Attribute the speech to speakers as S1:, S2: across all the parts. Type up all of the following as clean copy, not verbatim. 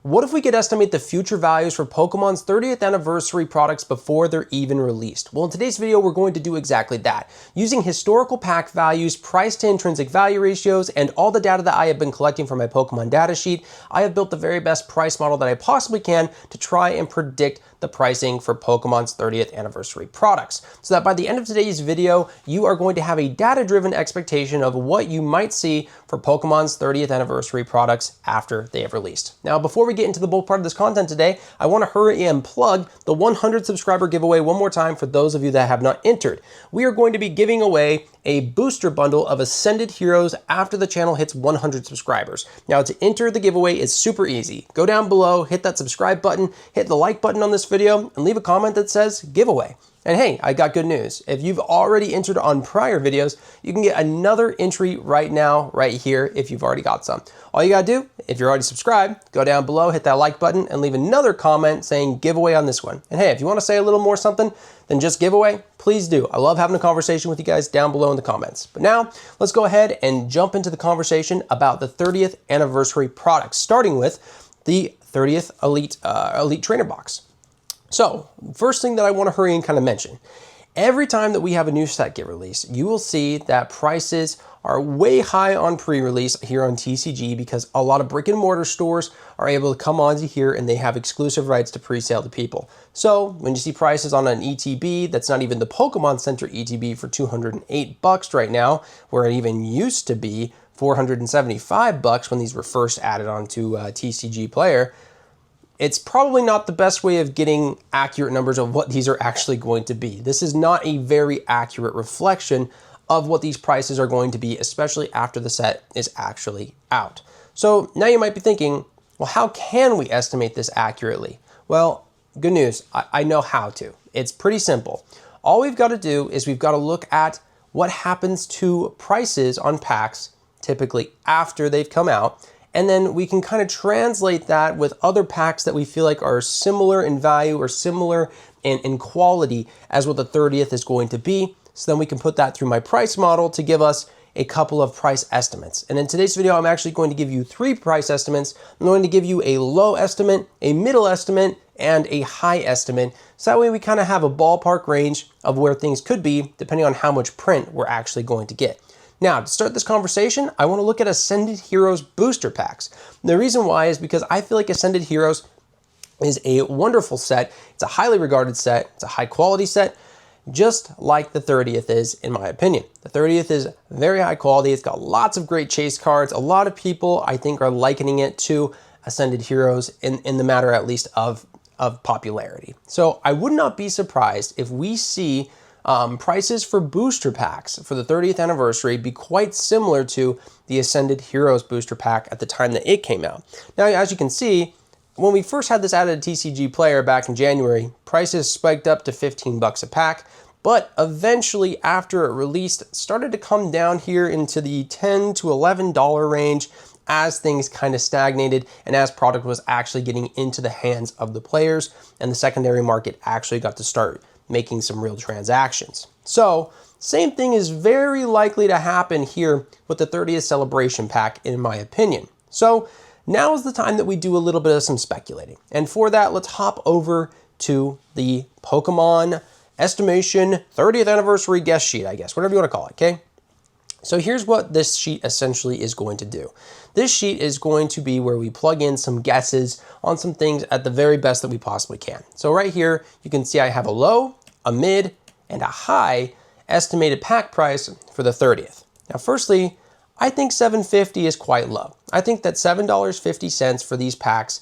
S1: What if we could estimate the future values for Pokemon's 30th anniversary products before they're even released? Well, in today's video, we're going to do exactly that. Using historical pack values, price to intrinsic value ratios, and all the data that I have been collecting from my Pokemon datasheet, I have built the very best price model that I possibly can to try and predict the pricing for Pokemon's 30th anniversary products, so that by the end of today's video, you are going to have a data-driven expectation of what you might see for Pokemon's 30th anniversary products after they have released. Now, before we get into the bulk part of this content today, I want to hurry and plug the 100 subscriber giveaway one more time for those of you that have not entered. We are going to be giving away a booster bundle of Ascended Heroes after the channel hits 100 subscribers. Now, to enter the giveaway is super easy. Go down below, hit that subscribe button, hit the like button on this video, and leave a comment that says giveaway. And hey, I got good news. If you've already entered on prior videos, you can get another entry right now, right here, if you've already got some. All you gotta do, if you're already subscribed, go down below, hit that like button, and leave another comment saying giveaway on this one. And hey, if you wanna say a little more something than just giveaway, please do. I love having a conversation with you guys down below in the comments. But now, let's go ahead and jump into the conversation about the 30th anniversary products, starting with the 30th Elite Trainer Box. So, first thing that I want to hurry and kind of mention, every time that we have a new set get released, you will see that prices are way high on pre-release here on TCG because a lot of brick and mortar stores are able to come onto here and they have exclusive rights to pre-sale to people. So when you see prices on an ETB that's not even the Pokemon Center ETB for $208 right now, where it even used to be $475 when these were first added onto TCG Player, it's probably not the best way of getting accurate numbers of what these are actually going to be. This is not a very accurate reflection of what these prices are going to be, especially after the set is actually out. So now you might be thinking, well, how can we estimate this accurately? Well, good news, I know how to. It's pretty simple. All we've got to do is we've got to look at what happens to prices on packs typically after they've come out, and then we can kind of translate that with other packs that we feel like are similar in value or similar in quality as what the 30th is going to be. So then we can put that through my price model to give us a couple of price estimates. And in today's video, I'm actually going to give you 3 price estimates. I'm going to give you a low estimate, a middle estimate, and a high estimate. So that way we kind of have a ballpark range of where things could be depending on how much print we're actually going to get. Now, to start this conversation, I want to look at Ascended Heroes booster packs. The reason why is because I feel like Ascended Heroes is a wonderful set. It's a highly regarded set. It's a high quality set, just like the 30th is, in my opinion. The 30th is very high quality. It's got lots of great chase cards. A lot of people, I think, are likening it to Ascended Heroes in the matter, at least, of popularity. So I would not be surprised if we see prices for booster packs for the 30th anniversary be quite similar to the Ascended Heroes booster pack at the time that it came out. Now, as you can see, when we first had this added to TCG Player back in January, prices spiked up to $15 a pack, but eventually after it released, it started to come down here into the $10 to $11 range as things kind of stagnated and as product was actually getting into the hands of the players and the secondary market actually got to start making some real transactions. So, same thing is very likely to happen here with the 30th Celebration Pack, in my opinion. So, now is the time that we do a little bit of some speculating. And for that, let's hop over to the Pokemon Estimation 30th Anniversary Guest Sheet, I guess, whatever you want to call it, okay? So here's what this sheet essentially is going to do. This sheet is going to be where we plug in some guesses on some things at the very best that we possibly can. So right here, you can see I have a low, a mid, and a high estimated pack price for the 30th. Now, firstly, I think $7.50 is quite low. I think that $7.50 for these packs,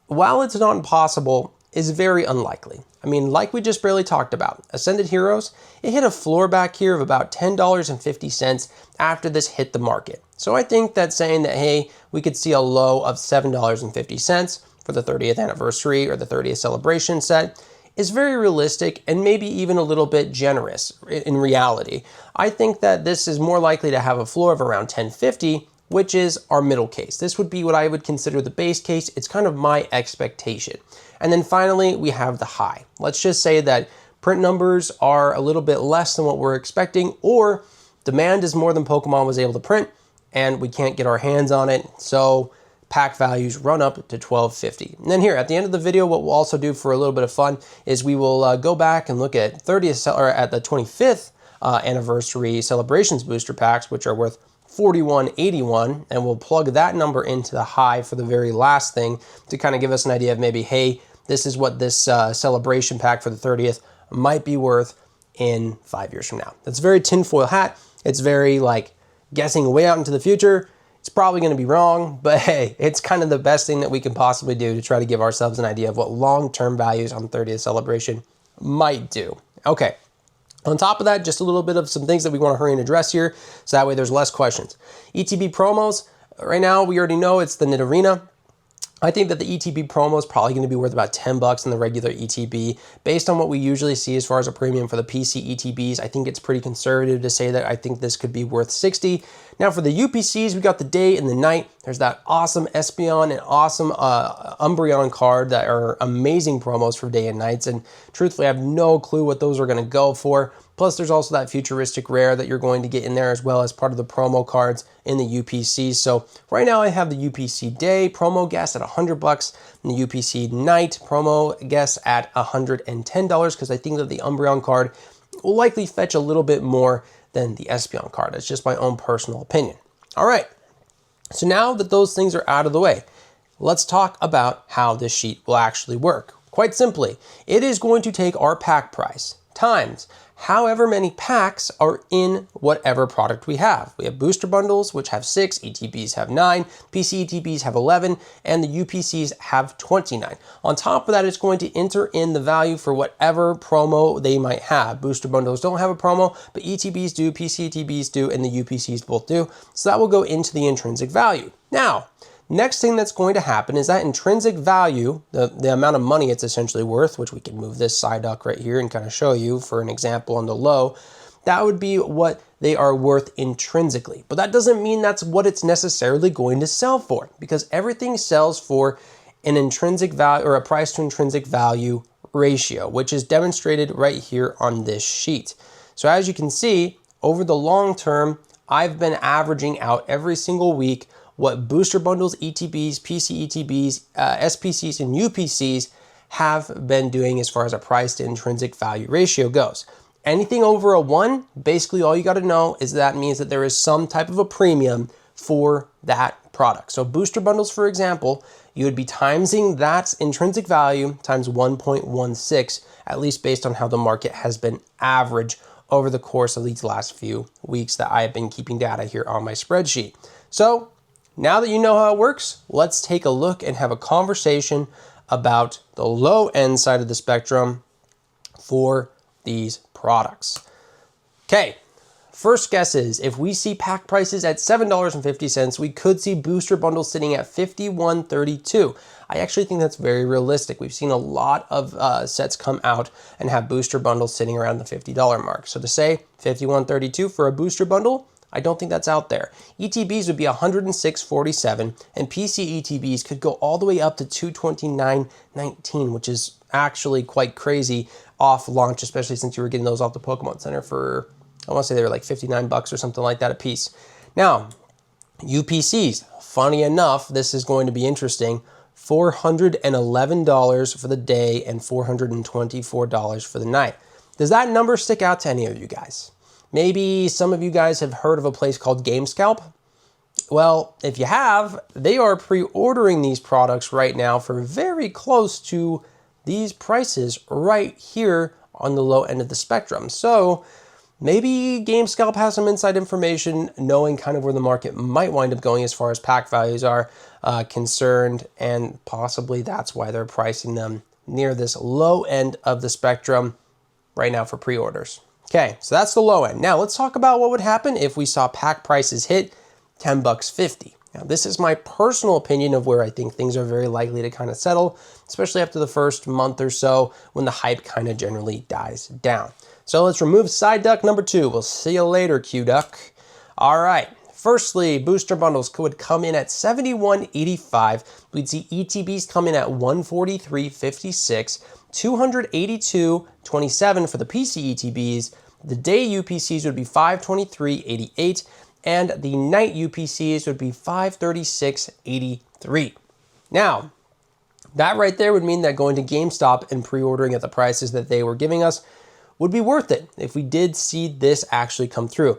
S1: while it's not impossible, is very unlikely. I mean, like we just barely talked about, Ascended Heroes, it hit a floor back here of about $10.50 after this hit the market. So I think that saying that, hey, we could see a low of $7.50 for the 30th anniversary or the 30th celebration set is very realistic and maybe even a little bit generous in reality. I think that this is more likely to have a floor of around $10.50, which is our middle case. This would be what I would consider the base case. It's kind of my expectation. And then finally, we have the high. Let's just say that print numbers are a little bit less than what we're expecting, or demand is more than Pokemon was able to print, and we can't get our hands on it. So pack values run up to 1250. And then here at the end of the video, what we'll also do for a little bit of fun is we will go back and look at 30th or at the 25th anniversary celebrations booster packs, which are worth 4181, and we'll plug that number into the high for the very last thing to kind of give us an idea of maybe, hey, this is what this celebration pack for the 30th might be worth in 5 years from now. That's very tinfoil hat. It's very like guessing way out into the future. It's probably going to be wrong, but hey, it's kind of the best thing that we can possibly do to try to give ourselves an idea of what long-term values on 30th celebration might do. Okay. On top of that, just a little bit of some things that we want to hurry and address here, so that way there's less questions. ETB promos, right now we already know it's the Nidorina. I think that the ETB promo is probably going to be worth about $10 in the regular ETB. Based on what we usually see as far as a premium for the PC ETBs, I think it's pretty conservative to say that I think this could be worth $60. Now for the UPCs, we got the day and the night. There's that awesome Espeon and awesome Umbreon card that are amazing promos for day and nights. And truthfully, I have no clue what those are going to go for. Plus, there's also that futuristic rare that you're going to get in there as well as part of the promo cards in the UPC. So right now I have the UPC day promo guess at $100 and the UPC night promo guess at $110 because I think that the Umbreon card will likely fetch a little bit more than the Espeon card. That's just my own personal opinion. All right, so now that those things are out of the way, let's talk about how this sheet will actually work. Quite simply, it is going to take our pack price times however many packs are in whatever product we have. We have booster bundles, which have 6, ETBs have 9, PC ETBs have 11, and the UPCs have 29. On top of that, it's going to enter in the value for whatever promo they might have. Booster bundles don't have a promo, but ETBs do, PC ETBs do, and the UPCs both do. So that will go into the intrinsic value. Now, next thing that's going to happen is that intrinsic value, the amount of money it's essentially worth, which we can move this side duck right here and kind of show you for an example on the low, that would be what they are worth intrinsically. But that doesn't mean that's what it's necessarily going to sell for, because everything sells for an intrinsic value or a price to intrinsic value ratio, which is demonstrated right here on this sheet. So as you can see, over the long term, I've been averaging out every single week what booster bundles, ETBs, PC ETBs, SPCs, and UPCs have been doing as far as a price to intrinsic value ratio goes. Anything over a 1, basically all you got to know is that means that there is some type of a premium for that product. So booster bundles, for example, you would be timesing that intrinsic value times 1.16, at least based on how the market has been average over the course of these last few weeks that I have been keeping data here on my spreadsheet. So now that you know how it works, let's take a look and have a conversation about the low end side of the spectrum for these products. Okay, first guess is if we see pack prices at $7.50, we could see booster bundles sitting at $51.32. I actually think that's very realistic. We've seen a lot of sets come out and have booster bundles sitting around the $50 mark. So to say $51.32 for a booster bundle, I don't think that's out there. ETBs would be $106.47, and PC ETBs could go all the way up to $229.19, which is actually quite crazy off launch, especially since you were getting those off the Pokémon Center for, I want to say they were like $59 or something like that a piece. Now, UPCs, funny enough, this is going to be interesting, $411 for the day and $424 for the night. Does that number stick out to any of you guys? Maybe some of you guys have heard of a place called GameScalp. Well, if you have, they are pre-ordering these products right now for very close to these prices right here on the low end of the spectrum. So maybe GameScalp has some inside information knowing kind of where the market might wind up going as far as pack values are concerned, and possibly that's why they're pricing them near this low end of the spectrum right now for pre-orders. Okay, so that's the low end. Now let's talk about what would happen if we saw pack prices hit $10.50. Now this is my personal opinion of where I think things are very likely to kind of settle, especially after the first month or so when the hype kind of generally dies down. So let's remove side duck number 2. We'll see you later, Q duck. All right. Firstly, booster bundles would come in at $71.85. We'd see ETBs come in at $143.56, $282.27 for the PC ETBs. The day UPCs would be $523.88, and the night UPCs would be 536.83. Now, that right there would mean that going to GameStop and pre-ordering at the prices that they were giving us would be worth it if we did see this actually come through.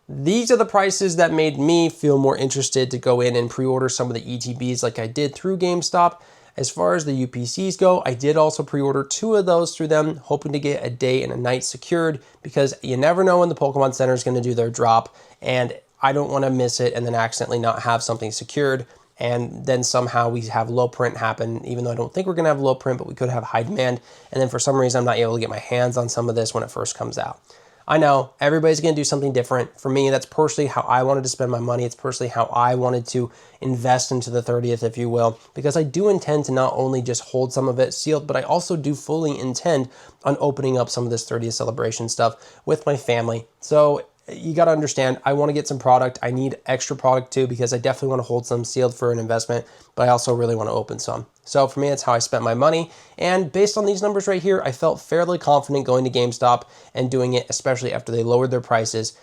S1: These are the prices that made me feel more interested to go in and pre-order some of the ETBs like I did through GameStop. As far as the UPCs go, I did also pre-order 2 of those through them, hoping to get a day and a night secured because you never know when the Pokemon Center is going to do their drop, and I don't want to miss it and then accidentally not have something secured, and then somehow we have low print happen, even though I don't think we're going to have low print, but we could have high demand, and then for some reason I'm not able to get my hands on some of this when it first comes out. I know everybody's going to do something different. For me, that's personally how I wanted to spend my money. It's personally how I wanted to invest into the 30th, if you will, because I do intend to not only just hold some of it sealed, but I also do fully intend on opening up some of this 30th celebration stuff with my family. So you got to understand, I want to get some product. I need extra product too, because I definitely want to hold some sealed for an investment, but I also really want to open some. So for me, that's how I spent my money. And based on these numbers right here, I felt fairly confident going to GameStop and doing it, especially after they lowered their prices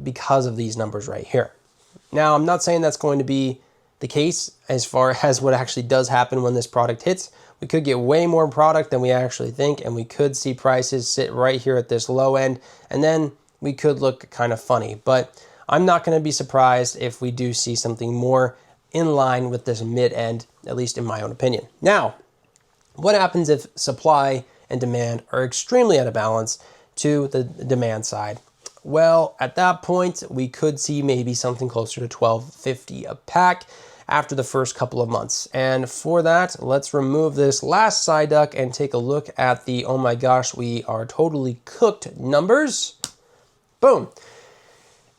S1: because of these numbers right here. Now, I'm not saying that's going to be the case as far as what actually does happen when this product hits. We could get way more product than we actually think, and we could see prices sit right here at this low end, and then we could look kind of funny. But I'm not going to be surprised if we do see something more in line with this mid-end, at least in my own opinion. Now, what happens if supply and demand are extremely out of balance to the demand side? Well, at that point, we could see maybe something closer to $12.50 a pack after the first couple of months. And for that, let's remove this last side duck and take a look at the, oh my gosh, we are totally cooked numbers. Boom.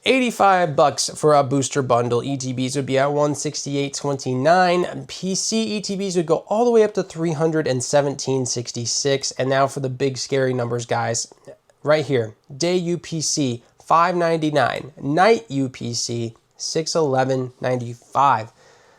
S1: $85 for a booster bundle. ETBs would be at $168.29. PC ETBs would go all the way up to $317.66. And now for the big scary numbers, guys. Right here, day UPC $599, night UPC $611.95.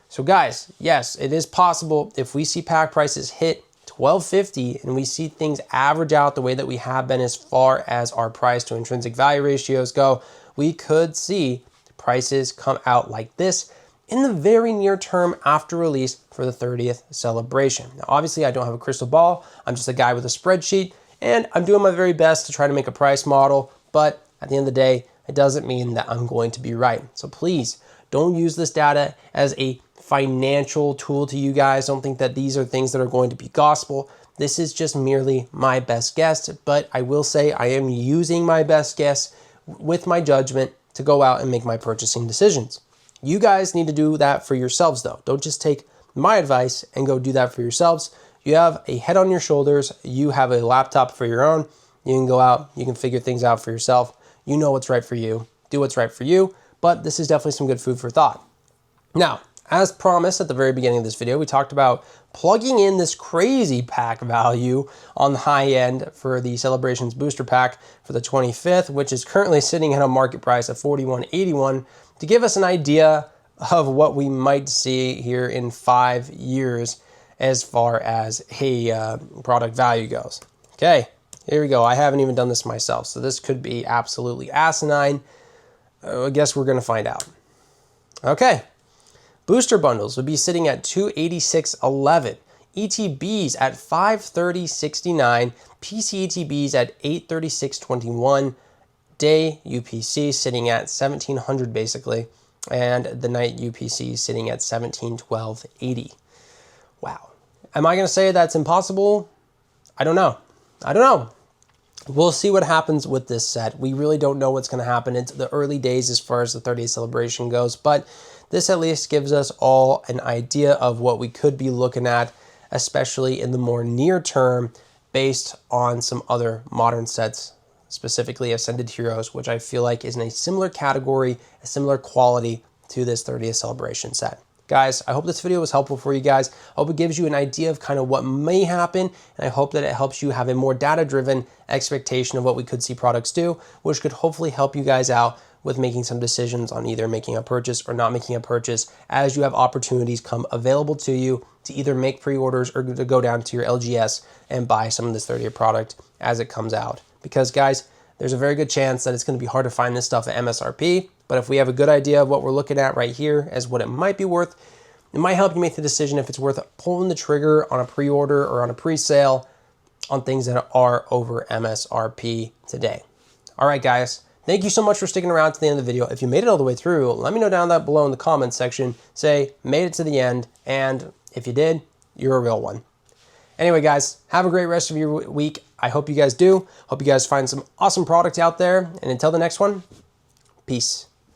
S1: So guys, yes, it is possible if we see pack prices hit $12.50 and we see things average out the way that we have been as far as our price to intrinsic value ratios go, we could see prices come out like this in the very near term after release for the 30th celebration. Now, obviously, I don't have a crystal ball. I'm just a guy with a spreadsheet, and I'm doing my very best to try to make a price model, but at the end of the day, it doesn't mean that I'm going to be right. So please don't use this data as a financial tool to you guys. Don't think that these are things that are going to be gospel. This is just merely my best guess, but I will say I am using my best guess with my judgment to go out and make my purchasing decisions. You guys need to do that for yourselves though. Don't just take my advice and go do that for yourselves. You have a head on your shoulders. You have a laptop for your own. You can go out, you can figure things out for yourself. You know what's right for you. Do what's right for you, but this is definitely some good food for thought. Now, as promised at the very beginning of this video, we talked about plugging in this crazy pack value on the high end for the Celebrations Booster Pack for the 25th, which is currently sitting at a market price of $41.81, to give us an idea of what we might see here in 5 years as far as a product value goes. Okay, here we go. I haven't even done this myself, so this could be absolutely asinine. I guess we're going to find out. Okay. Booster bundles would be sitting at $286.11, ETBs at $530.69, PC ETBs at $836.21, day UPC sitting at $1,700 basically, and the night UPC sitting at $1,712.80. Wow. Am I going to say that's impossible? I don't know. We'll see what happens with this set. We really don't know what's going to happen. It's the early days as far as the 30th celebration goes, but this at least gives us all an idea of what we could be looking at, especially in the more near term, based on some other modern sets, specifically Ascended Heroes, which I feel like is in a similar category, a similar quality to this 30th celebration set. Guys, I hope this video was helpful for you guys. I hope it gives you an idea of kind of what may happen, and I hope that it helps you have a more data-driven expectation of what we could see products do, which could hopefully help you guys out with making some decisions on either making a purchase or not making a purchase as you have opportunities come available to you to either make pre-orders or to go down to your LGS and buy some of this 30th product as it comes out. Because guys, there's a very good chance that it's going to be hard to find this stuff at MSRP. But if we have a good idea of what we're looking at right here as what it might be worth, it might help you make the decision if it's worth pulling the trigger on a pre-order or on a pre-sale on things that are over MSRP today. All right, guys, thank you so much for sticking around to the end of the video. If you made it all the way through, let me know down that below in the comments section. Say, made it to the end, and if you did, you're a real one. Anyway, guys, have a great rest of your week. I hope you guys do. Hope you guys find some awesome products out there. And until the next one, peace.